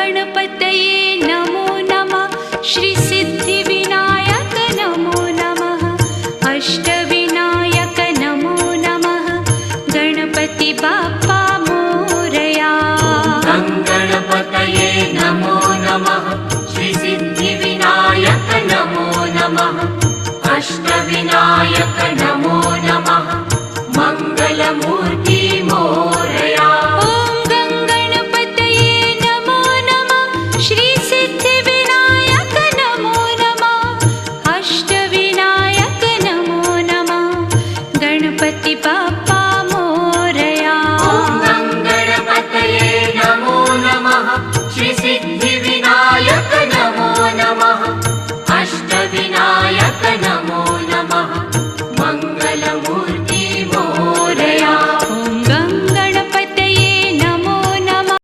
गणपतये नमो नमः श्री सिद्धिविनायक नमो नमः अष्टविनायक नमो नमः गणपति बाप्पा मोरया। गणपतये नमो नमः श्री सिद्धिविनायक नमो नमः अष्टविनायक नमो